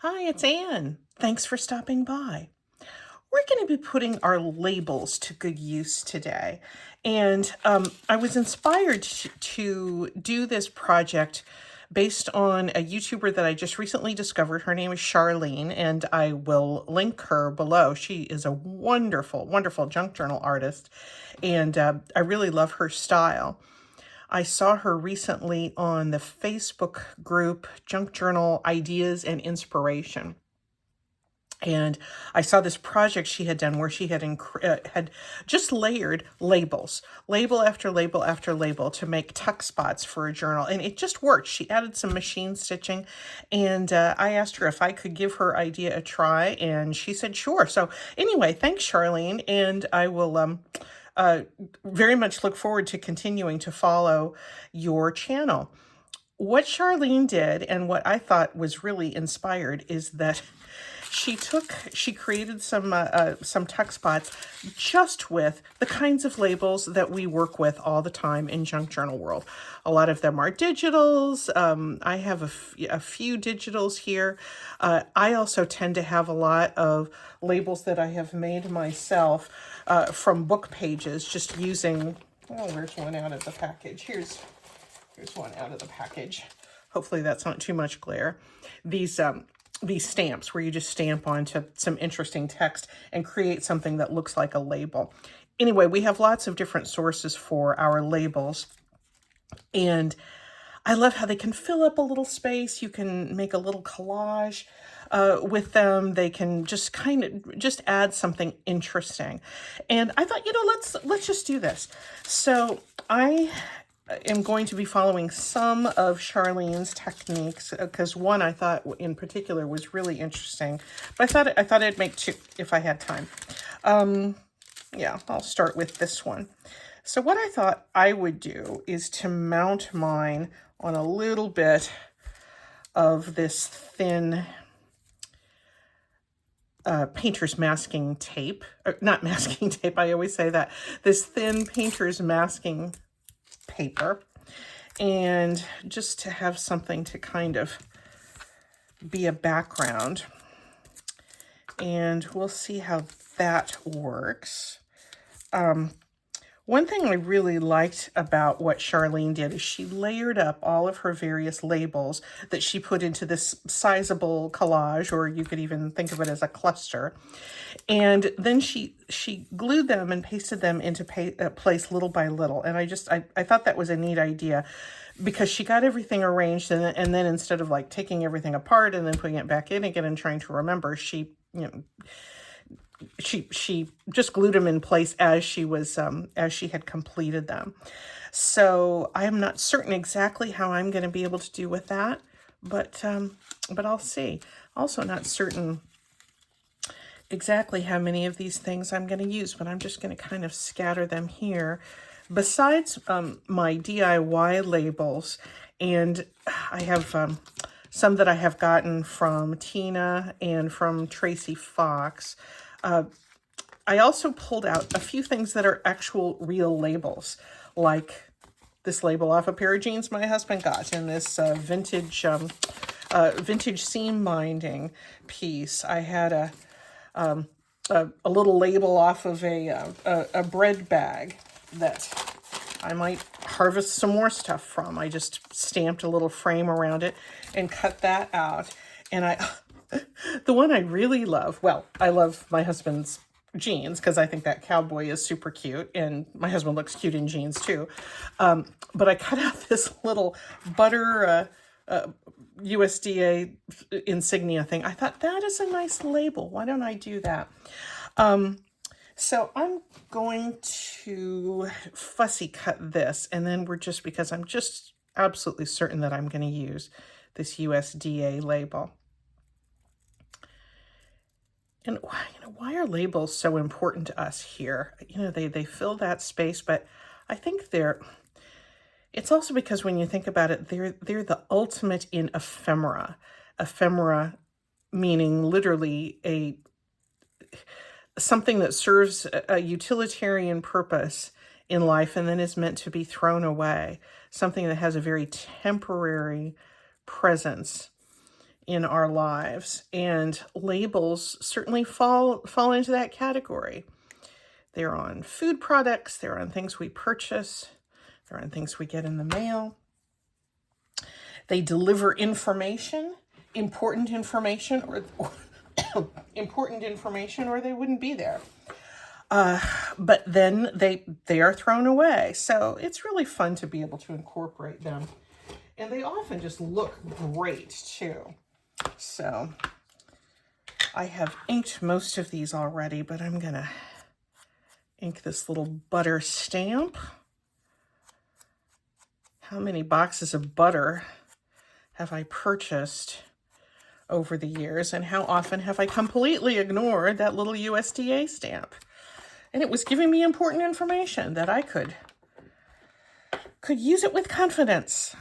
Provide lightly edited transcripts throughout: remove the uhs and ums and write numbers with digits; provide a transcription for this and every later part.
Hi, it's Anne. Thanks for stopping by. We're going to be putting our labels to good use today. And I was inspired to do this project based on a YouTuber that I just recently discovered. Her name is Charlene, and I will link her below. She is a wonderful, wonderful junk journal artist, and I really love her style. I saw her recently on the Facebook group Junk Journal Ideas and Inspiration. And I saw this project she had done where she had just layered labels, label after label after label, to make tuck spots for a journal, and it just worked. She added some machine stitching, and I asked her if I could give her idea a try, and she said sure. So anyway, thanks, Charlene, and I will very much look forward to continuing to follow your channel. What Charlene did, and what I thought was really inspired, is that she created some tuck spots just with the kinds of labels that we work with all the time in junk journal world. A lot of them are digitals. I have a few digitals here. I also tend to have a lot of labels that I have made myself from book pages, just using, oh, where's one out of the package? Here's one out of the package. Hopefully that's not too much glare. These stamps where you just stamp onto some interesting text and create something that looks like a label. Anyway, we have lots of different sources for our labels, and I love how they can fill up a little space. You can make a little collage with them. They can just just add something interesting. And I thought, let's just do this. So I am going to be following some of Charlene's techniques because one I thought in particular was really interesting, but I thought I'd make two if I had time. Yeah, I'll start with this one. So what I thought I would do is to mount mine on a little bit of this thin painter's masking tape, not masking tape, I always say that, this thin painter's masking paper, and just to have something to kind of be a background, and we'll see how that works. One thing I really liked about what Charlene did is she layered up all of her various labels that she put into this sizable collage, or you could even think of it as a cluster. And then she glued them and pasted them into place little by little. And I thought that was a neat idea because she got everything arranged, and then instead of like taking everything apart and then putting it back in again and trying to remember, she just glued them in place as she had completed them. So I'm not certain exactly how I'm going to be able to do with that, but I'll see. Also not certain exactly how many of these things I'm going to use, but I'm just going to kind of scatter them here. Besides my DIY labels, and I have some that I have gotten from Tina and from Tracy Fox, I also pulled out a few things that are actual real labels, like this label off a pair of jeans my husband got, and this vintage seam binding piece. I had a little label off of a bread bag that I might harvest some more stuff from. I just stamped a little frame around it and cut that out. And the one I really love, well, I love my husband's jeans because I think that cowboy is super cute, and my husband looks cute in jeans too. But I cut out this little butter USDA insignia thing. I thought that is a nice label. Why don't I do that? So I'm going to fussy cut this, and then because I'm just absolutely certain that I'm going to use this USDA label. And why are labels so important to us here? They fill that space, but I think it's also because when you think about it, they're the ultimate in ephemera. Ephemera meaning literally something that serves a utilitarian purpose in life and then is meant to be thrown away. Something that has a very temporary presence in our lives, and labels certainly fall into that category. They're on food products, they're on things we purchase, they're on things we get in the mail. They deliver information, important information, or important information, or they wouldn't be there. But then they are thrown away. So it's really fun to be able to incorporate them. And they often just look great too. So I have inked most of these already, but I'm gonna ink this little butter stamp. How many boxes of butter have I purchased over the years, and how often have I completely ignored that little USDA stamp? And it was giving me important information that I could use it with confidence.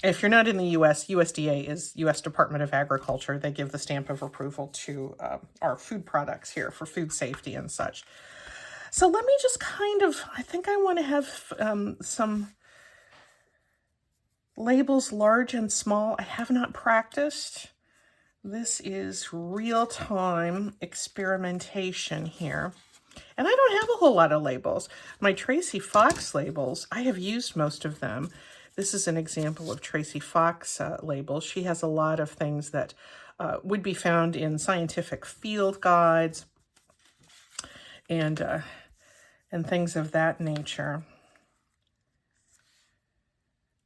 If you're not in the US, USDA is US Department of Agriculture. They give the stamp of approval to our food products here for food safety and such. So let me just I think I want to have some labels large and small. I have not practiced. This is real-time experimentation here. And I don't have a whole lot of labels. My Tracy Fox labels, I have used most of them. This is an example of Tracy Fox labels. She has a lot of things that would be found in scientific field guides and things of that nature.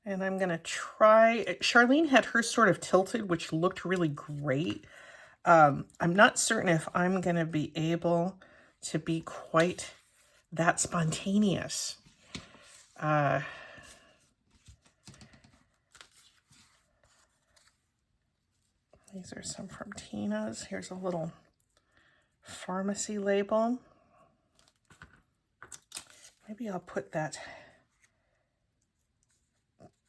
And I'm going to try, Charlene had hers sort of tilted, which looked really great. I'm not certain if I'm going to be able to be quite that spontaneous. These are some from Tina's. Here's a little pharmacy label. Maybe I'll put that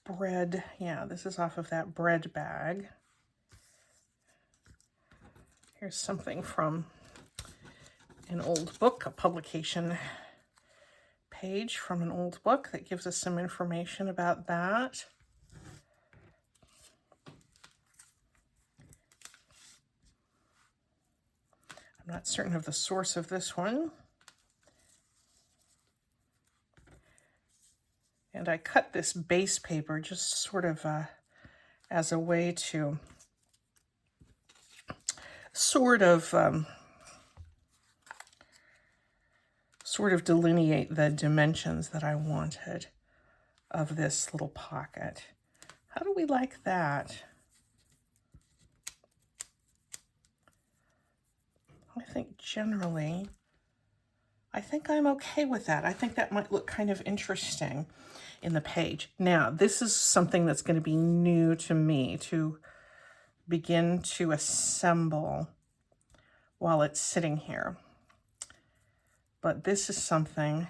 bread. Yeah, this is off of that bread bag. Here's something from an old book, a publication page from an old book that gives us some information about that. I'm not certain of the source of this one. And I cut this base paper just sort of as a way to sort of delineate the dimensions that I wanted of this little pocket. How do we like that? I think generally, I think I'm okay with that. I think that might look kind of interesting in the page. Now, this is something that's going to be new to me to begin to assemble while it's sitting here. But this is something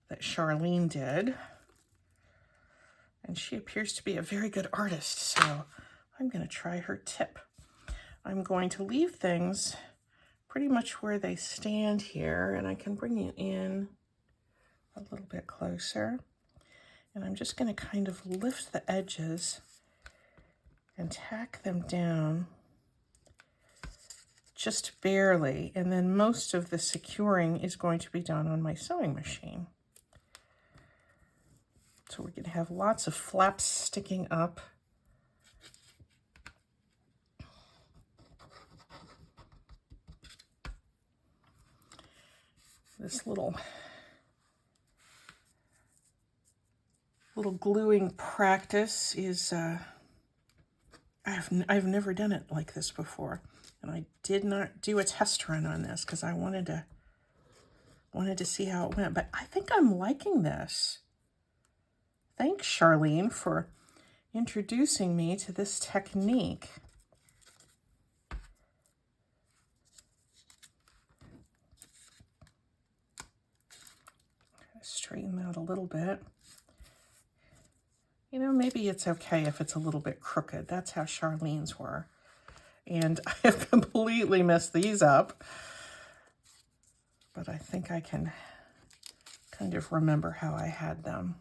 that Charlene did. And she appears to be a very good artist, so I'm going to try her tip. I'm going to leave things pretty much where they stand here, and I can bring it in a little bit closer. And I'm just going to kind of lift the edges and tack them down just barely. And then most of the securing is going to be done on my sewing machine. So we're going to have lots of flaps sticking up. This little gluing practice is, I've never done it like this before. And I did not do a test run on this because I wanted to see how it went. But I think I'm liking this. Thanks, Charlene, for introducing me to this technique. Straighten that a little bit. You know, maybe it's okay if it's a little bit crooked. That's how Charlene's were. And I have completely messed these up. But I think I can kind of remember how I had them.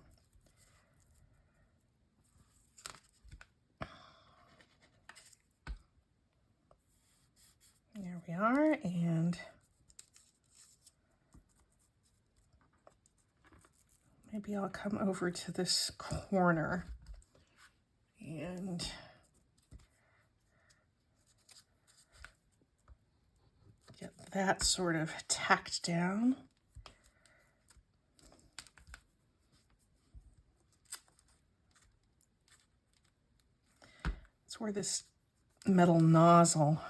we are, and maybe I'll come over to this corner and get that sort of tacked down. It's where this metal nozzle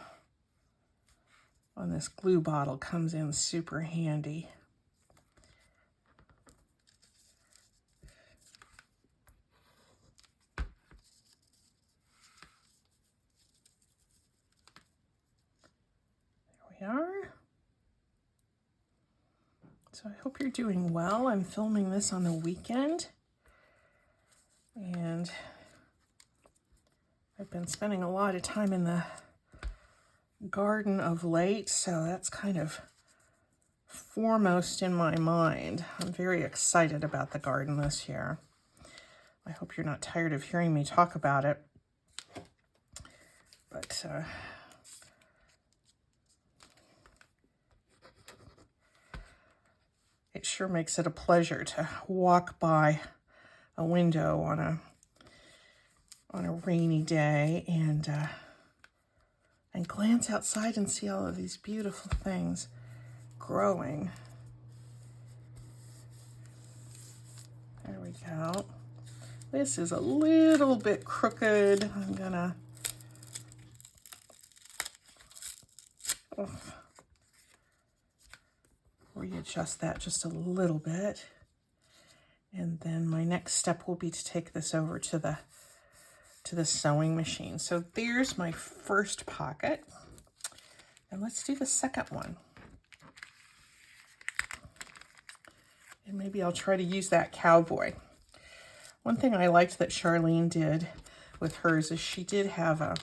on this glue bottle comes in super handy. There we are. So I hope you're doing well. I'm filming this on the weekend, and I've been spending a lot of time in the garden of late, so that's kind of foremost in my mind. I'm very excited about the garden this year. I hope you're not tired of hearing me talk about it, but it sure makes it a pleasure to walk by a window on a rainy day and glance outside and see all of these beautiful things growing. There we go. This is a little bit crooked. I'm gonna readjust that just a little bit. And then my next step will be to take this over to the sewing machine. So there's my first pocket. And let's do the second one. And maybe I'll try to use that cowboy. One thing I liked that Charlene did with hers is she did have a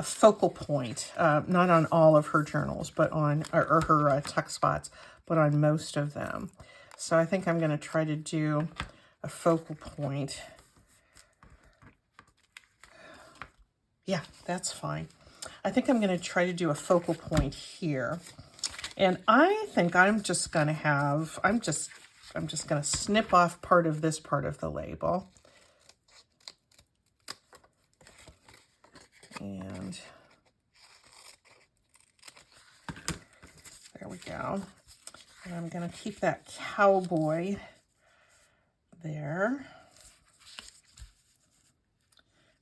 focal point, not on all of her journals, but on, or her tuck spots, but on most of them. So I think I'm going to try to do a focal point. Yeah, that's fine. I think I'm going to try to do a focal point here. And I think I'm just going to have, I'm just going to snip off part of this part of the label. And there we go. And I'm going to keep that cowboy there.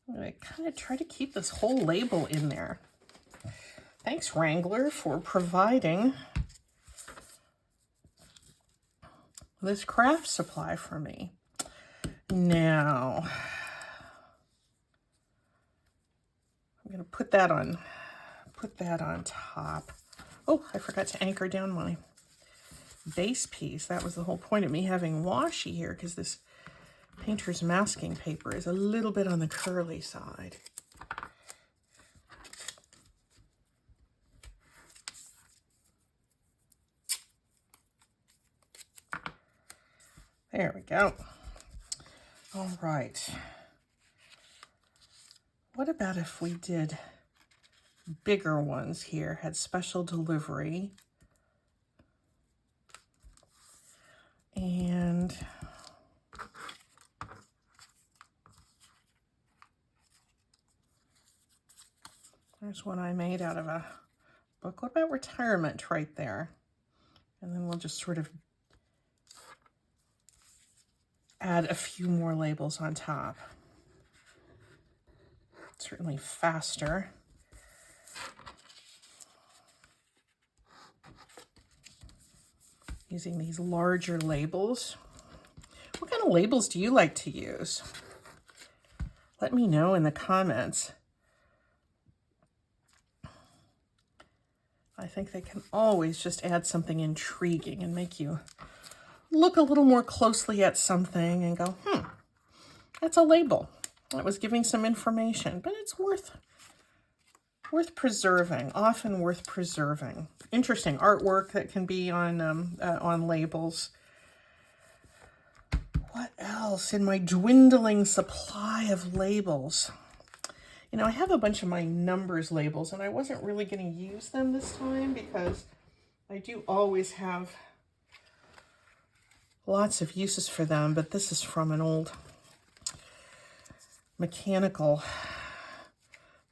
I'm going to kind of try to keep this whole label in there. Thanks, Wrangler, for providing this craft supply for me. Now, I'm going to put that on top. Oh, I forgot to anchor down my base piece. That was the whole point of me having washi here, because this painter's masking paper is a little bit on the curly side. There we go. All right. What about if we did bigger ones here, had special delivery, and there's one I made out of a book. What about retirement right there? And then we'll just sort of add a few more labels on top. Certainly faster. Using these larger labels. What kind of labels do you like to use? Let me know in the comments. I think they can always just add something intriguing and make you look a little more closely at something and go, that's a label. That was giving some information, but it's worth preserving, often worth preserving. Interesting artwork that can be on labels. What else in my dwindling supply of labels? You know, I have a bunch of my numbers labels, and I wasn't really going to use them this time because I do always have lots of uses for them, but this is from an old mechanical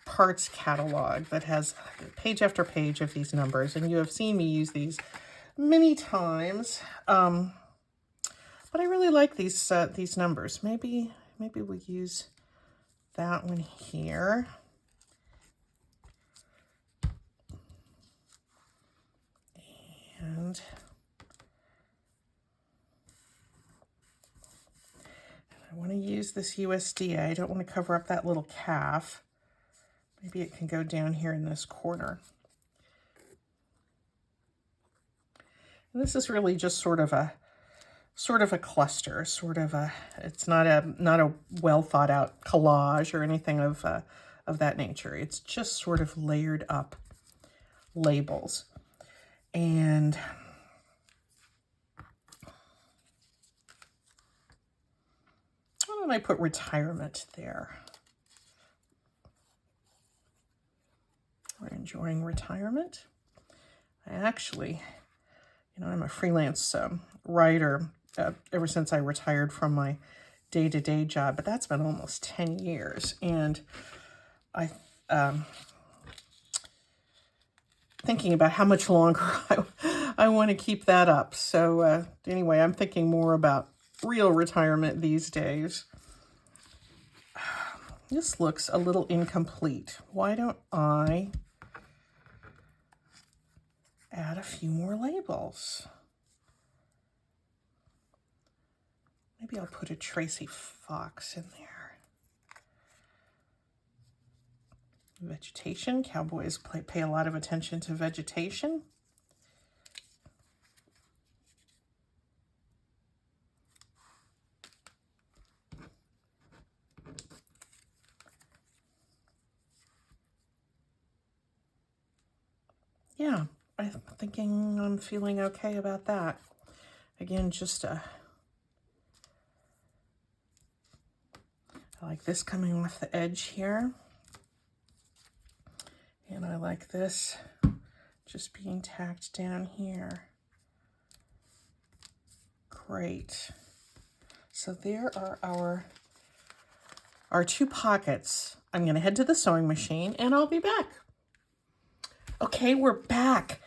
parts catalog that has page after page of these numbers, and you have seen me use these many times. But I really like these numbers. Maybe we'll use that one here. And I want to use this USD. I don't want to cover up that little calf. Maybe it can go down here in this corner. And this is really just sort of a cluster, it's not a well thought out collage or anything of that nature. It's just sort of layered up labels. And why don't I put retirement there? We're enjoying retirement. I actually, you know, I'm a freelance writer ever since I retired from my day-to-day job, but that's been almost 10 years. And I thinking about how much longer I want to keep that up. So anyway, I'm thinking more about real retirement these days. This looks a little incomplete. Why don't I add a few more labels? Maybe I'll put a Tracy Fox in there. Vegetation. Cowboys pay a lot of attention to vegetation. Yeah, I'm feeling okay about that. Again, just I like this coming off the edge here. And I like this just being tacked down here. Great. So there are our two pockets. I'm going to head to the sewing machine and I'll be back. Okay, we're back.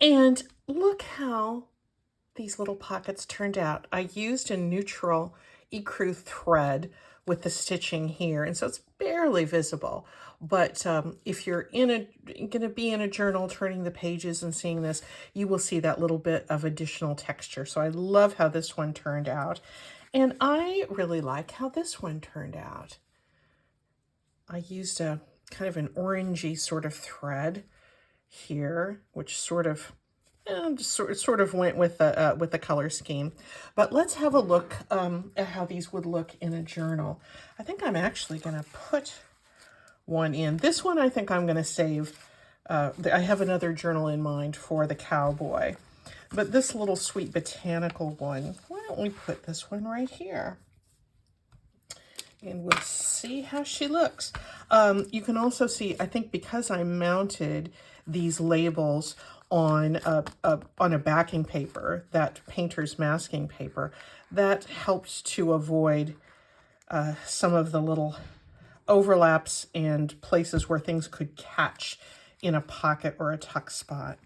And look how these little pockets turned out. I used a neutral ecru thread with the stitching here, and so it's barely visible. But if you're going to be in a journal, turning the pages and seeing this, you will see that little bit of additional texture. So I love how this one turned out. And I really like how this one turned out. I used a kind of an orangey sort of thread here, which sort of went with the color scheme. But let's have a look at how these would look in a journal. I think I'm actually going to put one in. This one I think I'm going to save. I have another journal in mind for the cowboy. But this little sweet botanical one, why don't we put this one right here? And we'll see how she looks. You can also see, I think because I mounted these labels on a backing paper, that painter's masking paper, that helps to avoid some of the little overlaps and places where things could catch in a pocket or a tuck spot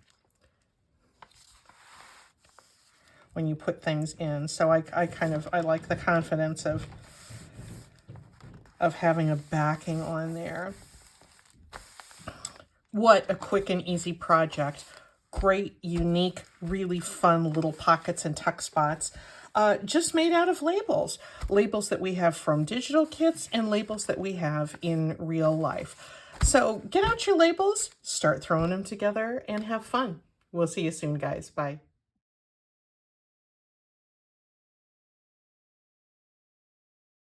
when you put things in. So I like the confidence of having a backing on there. What a quick and easy project. Great, unique, really fun little pockets and tuck spots, just made out of labels. Labels that we have from digital kits and labels that we have in real life. So get out your labels, start throwing them together, and have fun. We'll see you soon, guys. Bye.